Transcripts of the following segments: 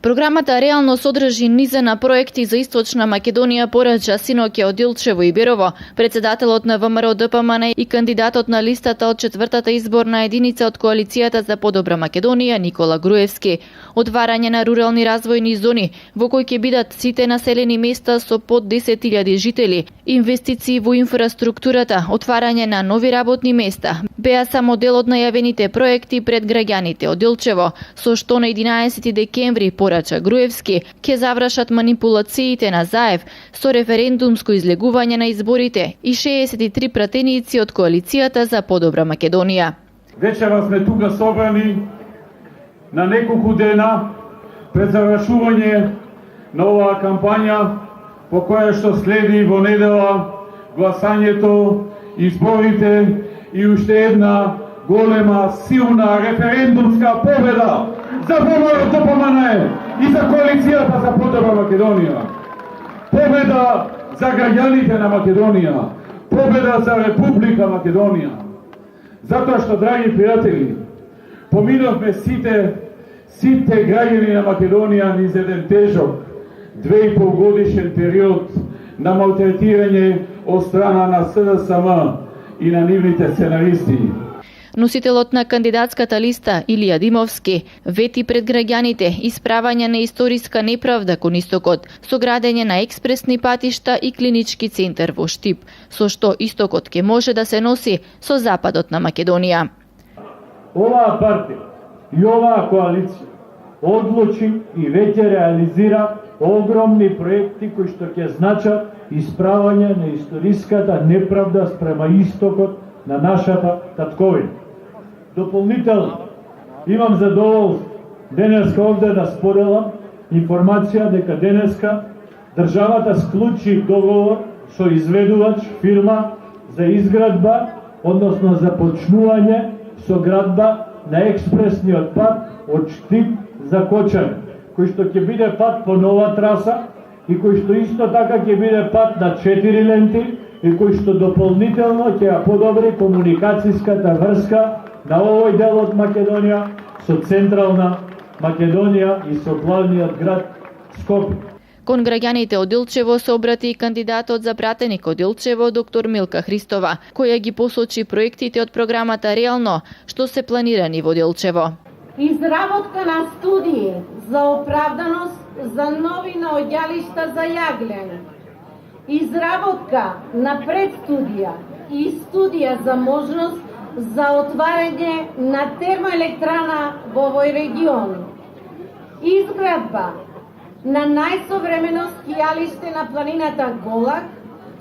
Програмата реално содржи низа на проекти за Источна Македонија, порача синоќе од Илчево и Бирово. Председателот на ВМРО ДПМН и кандидатот на листата од четвртата изборна единица од Коалицијата за подобра Македонија Никола Груевски. Отварање на рурални развојни зони во кои ќе бидат сите населени места со под 10.000 жители, инвестиции во инфраструктурата, отварање на нови работни места беа само дел од најавените проекти пред граѓаните од Илчево, со што на 11 декември, порача Груевски, ќе завршат манипулациите на Заев со референдумско излегување на изборите и 63 пратеници од Коалицијата за подобра Македонија. Вечера сме тука собрани на неколку дена пред завршување на оваа кампања, по која што следи во недела гласањето, изборите и уште една голема, силна референдумска победа за ВМРО ДПМН и за Коалицијата за подобра Македонија. Победа за граѓаните на Македонија, победа за Република Македонија. Затоа што, драги пријатели, поминавме сите граѓани на Македонија низ еден тежок 2,5 годишен период на малтретирање од страна на СДСМ и на нивните сценаристи. Носителот на кандидатската листа Илија Димовски вети пред граѓаните исправање на историска неправда кон Истокот, со градење на експресни патишта и клинички центар во Штип, со што Истокот ќе може да се носи со западот на Македонија. Оваа партија и оваа коалиција одлучи и веќе реализира огромни проекти кои што ќе значат исправање на историската неправда спрема Истокот на нашата татковина. Дополнително, имам задоволство денеска овде да споделам информација дека денеска државата склучи договор со изведувач фирма за изградба, односно започнување со градба на експресниот пат од Штип за Кочани, кој што ќе биде пат по нова траса и кој што исто така ќе биде пат на 4 ленти и кој што дополнително ќе ја подобри комуникацијската врска на овој дел од Македонија со централна Македонија и со главниот град Скопје. Кон граѓаните од Илчево се обрати и кандидатот за пратеник од Илчево доктор Милка Христова, која ги посочи проектите од програмата Реално што се планирани во Илчево. Изработка на студии за оправданост за нови наоѓалишта за јаглење. Изработка на предстудија и студија за можност за отварање на термоелектрана во овој регион. Изградба на најсовремено скијалиште на планината Голак,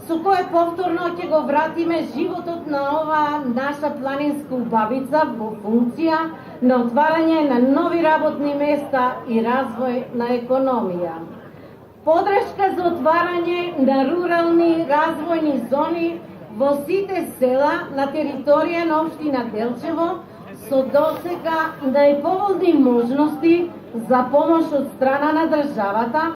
со кое повторно ќе го вратиме животот на оваа наша планинска убавица во функција на отварање на нови работни места и развој на економија. Подршка за отварање на рурални развојни зони во сите села на територија на општина Делчево со досега најповолни можности за помош од страна на државата.